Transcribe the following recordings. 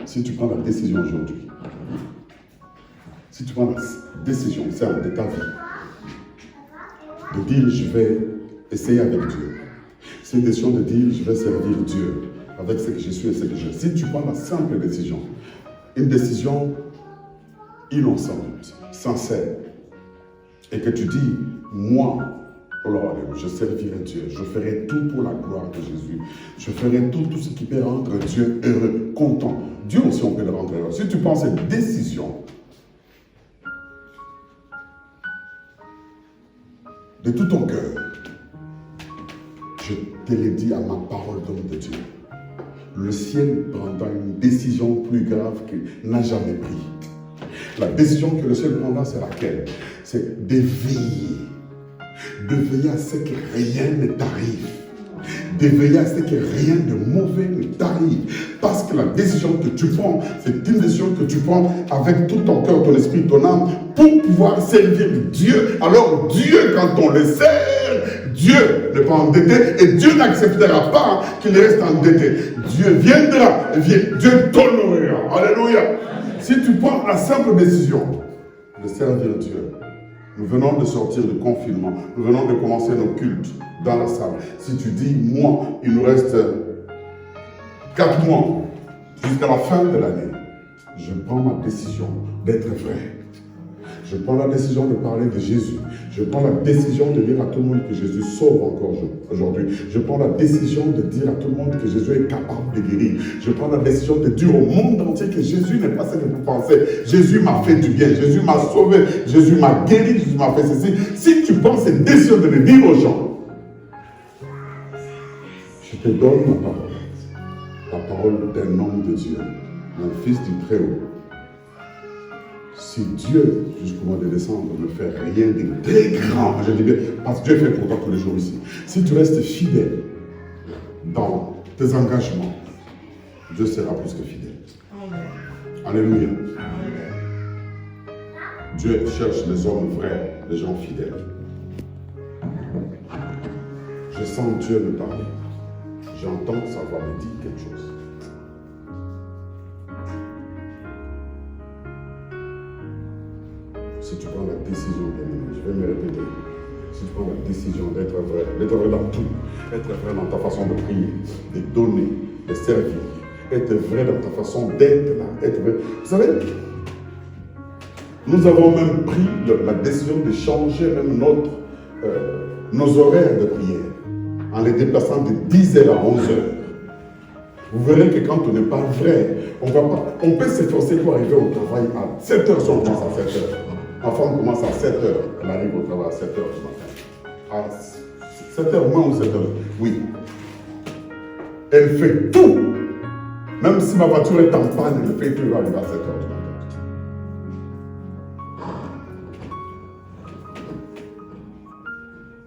Si tu prends la décision aujourd'hui, si tu prends la décision, celle de ta vie, de dire je vais essayer avec Dieu, c'est une décision de dire je vais servir Dieu avec ce que je suis et ce que je suis. Si tu prends la simple décision, une décision innocente, sincère, et que tu dis, moi, oh Lord, je servirai Dieu, je ferai tout pour la gloire de Jésus, je ferai tout ce qui peut rendre Dieu heureux, content. Dieu aussi, on peut le rendre heureux. Si tu prends cette décision, de tout ton cœur, je te l'ai dit à ma parole d'homme de Dieu, le ciel prendra une décision plus grave qu'il n'a jamais prise. La décision que le ciel prendra, c'est laquelle? C'est de veiller à ce que rien ne t'arrive. De veiller à ce que rien de mauvais ne t'arrive. Parce que la décision que tu prends, c'est une décision que tu prends avec tout ton cœur, ton esprit, ton âme, pour pouvoir servir Dieu. Alors Dieu, quand on le sert, Dieu n'est pas endetté et Dieu n'acceptera pas qu'il reste endetté. Dieu viendra, Dieu t'honorera. Alléluia. Si tu prends la simple décision de servir Dieu, nous venons de sortir du confinement, nous venons de commencer nos cultes dans la salle. Si tu dis, moi, il nous reste 4 mois jusqu'à la fin de l'année, je prends ma décision d'être vrai. Je prends la décision de parler de Jésus. Je prends la décision de dire à tout le monde que Jésus sauve encore aujourd'hui. Je prends la décision de dire à tout le monde que Jésus est capable de guérir. Je prends la décision de dire au monde entier que Jésus n'est pas ce que vous pensez. Jésus m'a fait du bien. Jésus m'a sauvé. Jésus m'a guéri. Jésus m'a fait ceci. Si tu prends cette décision de le dire aux gens, je te donne ma parole. La parole d'un homme de Dieu, un fils du Très-Haut. Si Dieu, jusqu'au mois de décembre, ne fait rien de très grand, je dis bien, parce que Dieu fait pour toi tous les jours ici. Si tu restes fidèle dans tes engagements, Dieu sera plus que fidèle. Alléluia. Dieu cherche les hommes vrais, les gens fidèles. Je sens Dieu me parler. J'entends sa voix me dire quelque chose. Si tu prends la décision, je vais me répéter, si tu prends la décision d'être vrai dans tout, être vrai dans ta façon de prier, de donner, de servir, être vrai dans ta façon d'être là, être vrai. Vous savez, nous avons même pris la décision de changer même nos horaires de prière, en les déplaçant de 10h à 11h. Vous verrez que quand on n'est pas vrai, on peut s'efforcer pour arriver au travail à 7h si on commence à 7h. Ma femme commence à 7h, elle arrive au travail à 7h du matin. À 7h moins ou 7h, oui. Elle fait tout. Même si ma voiture est en panne, elle fait tout, elle va arriver à 7h du matin.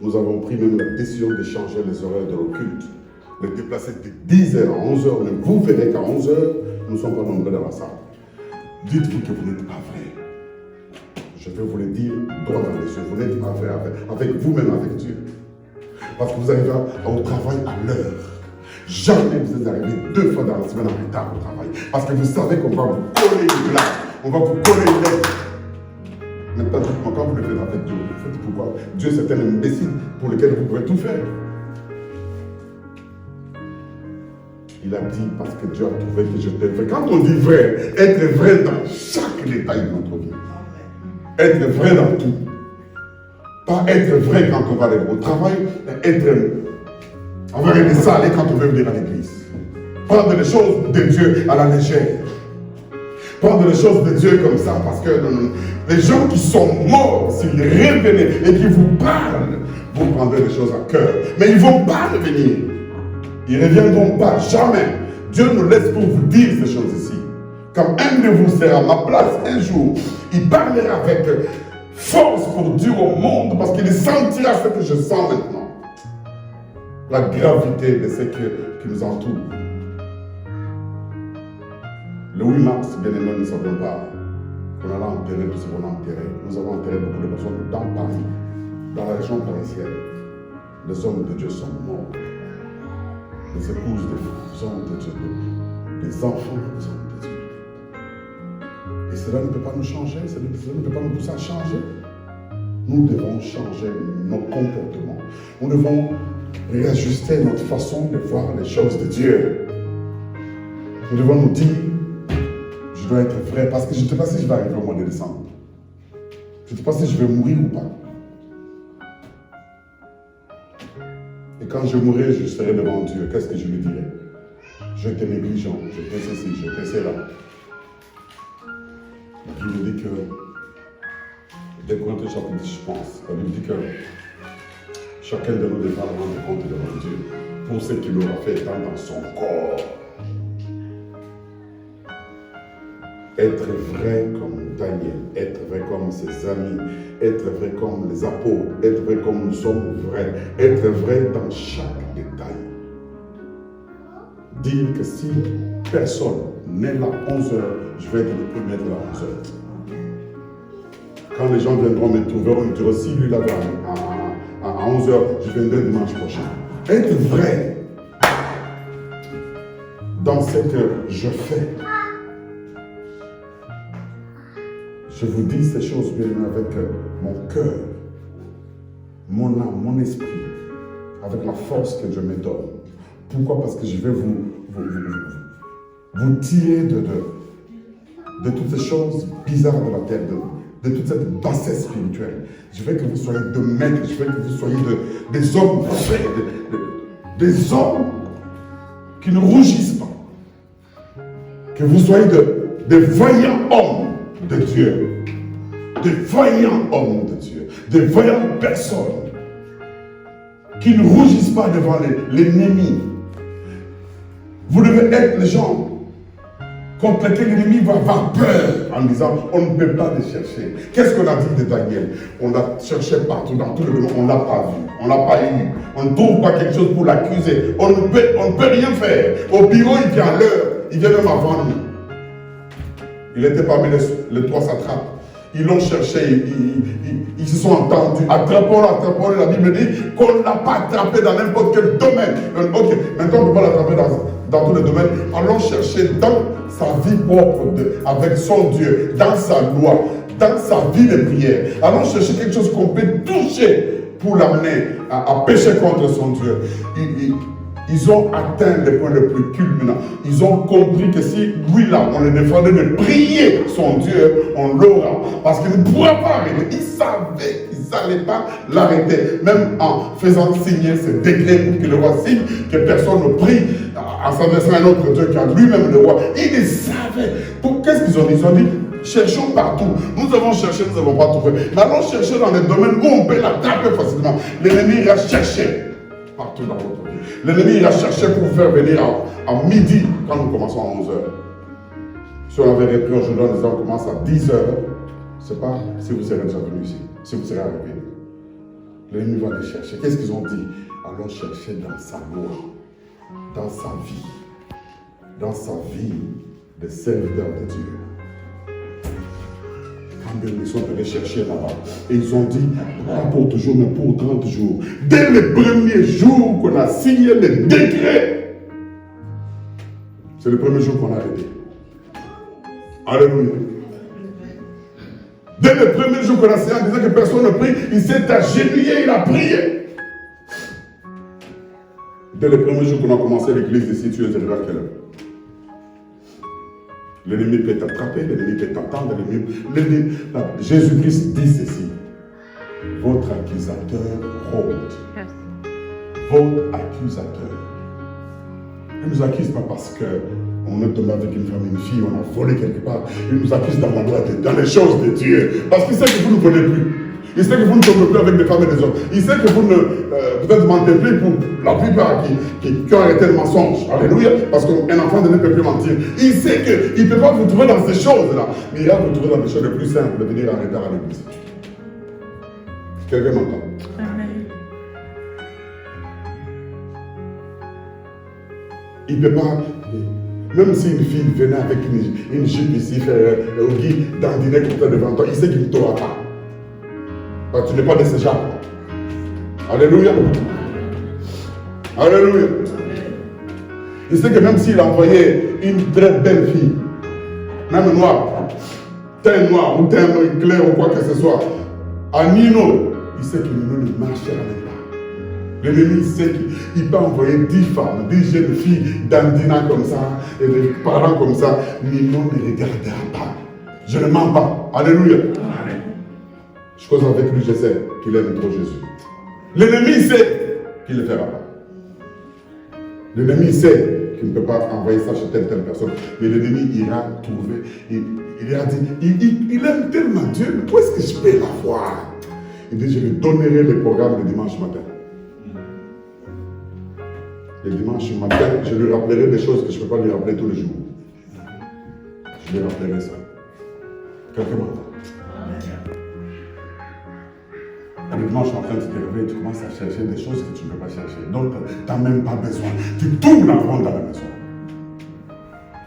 Nous avons pris même la décision de changer les horaires de nos cultes, de déplacer de 10h à 11h. Vous verrez qu'à 11h, nous ne sommes pas nombreux dans la salle. Dites-vous que vous n'êtes pas vrai. Je vais vous le dire droit dans les yeux. Vous n'êtes pas vrai avec vous-même, avec Dieu. Parce que vous arrivez au travail à l'heure. Jamais vous êtes arrivé 2 fois dans la semaine en retard au travail. Parce que vous savez qu'on va vous coller une blague. On va vous coller une lettre. Maintenant, quand vous le faites avec Dieu, vous faites pourquoi? Dieu, c'est un imbécile pour lequel vous pouvez tout faire. Il a dit parce que Dieu a trouvé que je t'ai fait. Quand on dit vrai, être vrai dans chaque détail de notre vie. Être vrai dans tout. Pas être vrai quand on va aller au travail, mais être on va rester salé quand on veut venir à l'église. Prendre les choses de Dieu à la légère. Prendre les choses de Dieu comme ça, parce que les gens qui sont morts, s'ils revenaient et qui vous parlent, vous prendrez les choses à cœur. Mais ils ne vont pas revenir. Ils ne reviendront pas, jamais. Dieu nous laisse pour vous dire ces choses ici. Comme un de vous sera à ma place un jour, il parlera avec force pour dire au monde, parce qu'il sentira ce que je sens maintenant. La gravité de ce qui nous entoure. Le 8 mars, bien aimé, nous ne savions pas qu'on allait enterrer tout ce qu'on a enterré. Nous avons enterré beaucoup de personnes dans Paris, dans la région parisienne. Les hommes de Dieu sont morts. Les épouses des hommes de Dieu, des enfants des hommes de Dieu. Et cela ne peut pas nous changer, cela ne peut pas nous pousser à changer. Nous devons changer nos comportements. Nous devons réajuster notre façon de voir les choses de Dieu. Nous devons nous dire, je dois être vrai, parce que je ne sais pas si je vais arriver au mois de décembre. Je ne sais pas si je vais mourir ou pas. Et quand je mourrai, je serai devant Dieu. Qu'est-ce que je lui dirai? Je t'ai négligent, je t'ai ceci, je t'ai cela. La Bible dit que, dès Corinthiens chapitre 10, je pense, la Bible dit que chacun de nous devra rendre compte devant Dieu pour ce qu'il aura fait tant dans son corps. Être vrai comme Daniel, être vrai comme ses amis, être vrai comme les apôtres, être vrai comme nous sommes vrais, être vrai dans chaque détail. Dire que si personne n'est là à 11h, je vais être le premier de la 11h. Quand les gens viendront me trouver, on me dira, si lui là à 11h, je viendrai dimanche prochain. Être vrai dans ce que je fais. Je vous dis ces choses bien avec mon cœur, mon âme, mon esprit, avec la force que Dieu me donne. Pourquoi? Parce que je vais vous tirer de toutes ces choses bizarres de la terre, de toute cette bassesse spirituelle. Je veux que vous soyez de maîtres, je veux que vous soyez des hommes vrais, des hommes qui ne rougissent pas. Que vous soyez des vaillants hommes de Dieu, des vaillants hommes de Dieu, des vaillantes personnes qui ne rougissent pas devant l'ennemi. Vous devez être les gens contre lesquels l'ennemi va avoir peur en disant on ne peut pas les chercher. Qu'est-ce qu'on a dit de Daniel? On l'a cherché partout, dans tout le monde, on ne l'a pas vu, on ne l'a pas eu. On ne trouve pas quelque chose pour l'accuser. On ne peut rien faire. Au bureau, il vient à l'heure, il vient même avant nous. Il était parmi les trois satrapes. Ils l'ont cherché, ils se sont entendus. Attrapons-le. La Bible dit qu'on ne l'a pas attrapé dans n'importe quel domaine. Ok, maintenant on ne peut pas l'attraper dans tous les domaines. Allons chercher dans sa vie propre, avec son Dieu, dans sa loi, dans sa vie de prière. Allons chercher quelque chose qu'on peut toucher pour l'amener à pécher contre son Dieu. Ils ont atteint le point le plus culminant. Ils ont compris que si lui là, on le défendait de prier son Dieu, on l'aura. Parce qu'il ne pourra pas arrêter. Ils savaient qu'ils n'allaient pas l'arrêter. Même en faisant signer ce décret pour que le roi signe, que personne ne prie en s'adressant à un autre Dieu car lui-même le roi. Ils le savaient. Qu'est-ce qu'ils ont dit? Ils ont dit, cherchons partout. Nous avons cherché, nous n'avons pas trouvé. Mais allons chercher dans les domaines où on peut l'attraper facilement. L'ennemi ira chercher partout dans votre vie. L'ennemi ira chercher pour vous faire venir à midi quand nous commençons à 11h. Si on avait repris aujourd'hui en disant qu'on commence à 10h, je ne sais pas si vous serez déjà venu ici, si vous serez arrivé. L'ennemi va les chercher. Qu'est-ce qu'ils ont dit? Allons chercher dans sa loi, dans sa vie de serviteur de Dieu. Ils sont allés chercher là-bas. Et ils ont dit, pas pour toujours, mais pour 30 jours. Dès le premier jour qu'on a signé le décret, c'est le premier jour qu'on a arrêté. Alléluia. Dès le premier jour qu'on a signé en disant que personne ne prie, il s'est agenouillé, il a prié. Dès le premier jour qu'on a commencé l'église ici, tu es arrivé à quelle heure? L'ennemi peut t'attraper, l'ennemi peut t'entendre, Jésus-Christ dit ceci. Votre accusateur rôde. Votre accusateur. Il ne nous accuse pas parce qu'on est tombé avec une femme, une fille, on a volé quelque part. Il nous accuse dans la loi, dans les choses de Dieu. Parce qu'il sait que vous ne connaissez plus. Il sait que vous ne tombez plus avec des femmes et des hommes. Il sait que vous ne peut-être mentez plus pour la plupart qui ont arrêté le mensonge. Alléluia. Parce qu'un enfant ne peut plus mentir. Il sait qu'il ne peut pas vous trouver dans ces choses-là. Mais il va vous trouver dans des choses les plus simples de venir arrêter à l'église. Quelqu'un m'entend? Amen. Il ne peut pas. Même si une fille venait avec une jupe ici, faire au guide, dandiner comme ça devant toi, il sait qu'il ne t'aura pas. Tu n'es pas de ce genre. Alléluia. Alléluia. Il sait que même s'il a envoyé une très belle fille, même noire, teint noir ou teint clair ou quoi que ce soit. À Nino, il sait que Nino ne marchera même pas. L'ennemi sait qu'il peut envoyer 10 femmes, 10 jeunes filles d'Andina comme ça, et des parents comme ça. Nino ne regardera pas. Je ne mens pas. Alléluia. Amen. Je cause avec lui, je sais qu'il aime trop Jésus. L'ennemi sait qu'il ne le fera pas. L'ennemi sait qu'il ne peut pas envoyer ça chez telle personne. Mais l'ennemi ira trouver. Il ira dire, il aime tellement Dieu, mais où est-ce que je peux l'avoir? Il dit, je lui donnerai le programme le dimanche matin. Le dimanche matin, je lui rappellerai des choses que je ne peux pas lui rappeler tous les jours. Je lui rappellerai ça. Quelqu'un m'entend? Le dimanche matin, tu te réveilles, tu commences à chercher des choses que tu ne peux pas chercher. Donc, tu n'as même pas besoin. Tu tournes en rond dans la maison.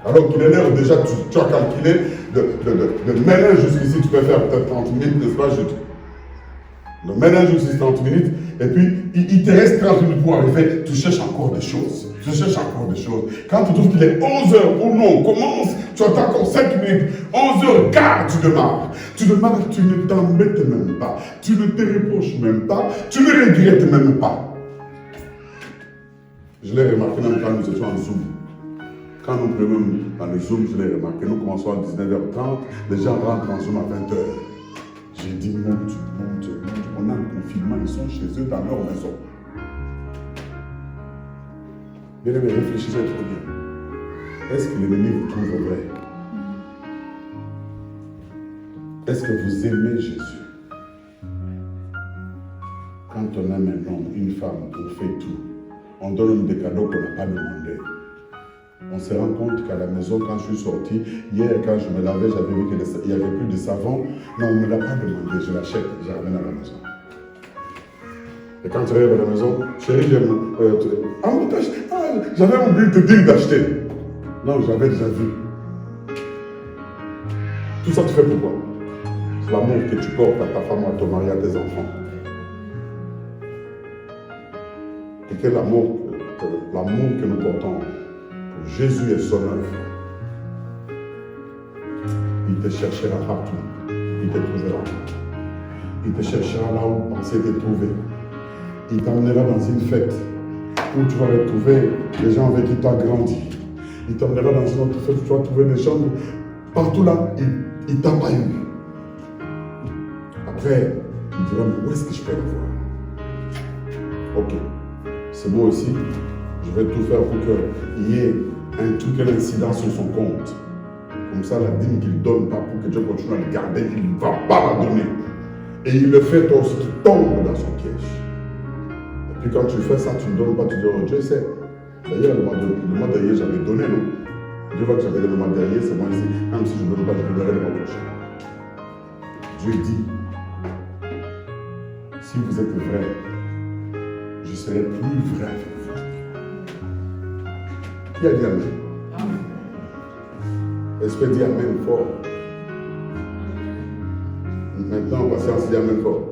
Alors qu'il est l'heure déjà, tu as calculé de ménage jusqu'ici, tu peux faire peut-être 30 minutes, n'est-ce pas, juste. Le ménage jusqu'ici 30 minutes, et puis il te reste 30 minutes pour arriver, tu cherches encore des choses. Tu cherches encore des choses. Quand tu trouves qu'il est 11h ou non, commence, tu attends encore 5 minutes, 11h15, tu démarres. Tu démarres, tu ne t'embêtes même pas, tu ne te reproches même pas, tu ne regrettes même pas. Je l'ai remarqué même quand nous étions en Zoom. Quand nous prenons dans le Zoom, je l'ai remarqué, nous commençons à 19h30, les gens rentrent en Zoom à 20h. J'ai dit, mon Dieu, on a un confinement, ils sont chez eux dans leur maison. Bien aimé, réfléchissez trop bien. Est-ce que l'ennemi vous trouve vrai? Est-ce que vous aimez Jésus? Quand on aime un homme, une femme, on fait tout. On donne des cadeaux qu'on n'a pas demandé. On se rend compte qu'à la maison, quand je suis sorti, hier, quand je me lavais, j'avais vu qu'il n'y avait plus de savon. Non, on ne me l'a pas demandé, je l'achète, je ramène à la maison. Et quand tu arrives à la maison, chérie, j'avais oublié de te dire d'acheter. Non, j'avais déjà vu. Tout ça, tu fais pourquoi? C'est l'amour que tu portes à ta femme, à ton mari, à tes enfants. Et quel amour que nous portons pour Jésus et son œuvre. Il te cherchera partout. Il te trouvera. Il te cherchera là où penser te trouver. Il t'emmènera dans une fête où tu vas retrouver les gens avec qui tu as grandi. Il t'emmènera dans une autre fête où tu vas trouver des gens partout là, il ne t'a pas eu. Après, il dira, mais où est-ce que je peux le voir? Ok, c'est moi aussi. Je vais tout faire pour qu'il y ait un truc, un incident sur son compte. Comme ça, la dîme qu'il ne donne pas pour que Dieu continue à le garder, il ne va pas la donner. Et il le fait toi aussi, tu tombes dans son piège. Et puis quand tu fais ça, tu ne donnes pas, tu dis, oh Dieu sait. D'ailleurs, le mois dernier, j'avais donné, non? Dieu voit que j'avais donné le mois dernier, c'est moi ici. Même si je ne donne pas, je le donnerai le mois prochain. Dieu dit, si vous êtes vrai, je serai plus vrai avec vous. Qui a dit amen? Est-ce que dit amen fort? Maintenant, on va se dire amen fort.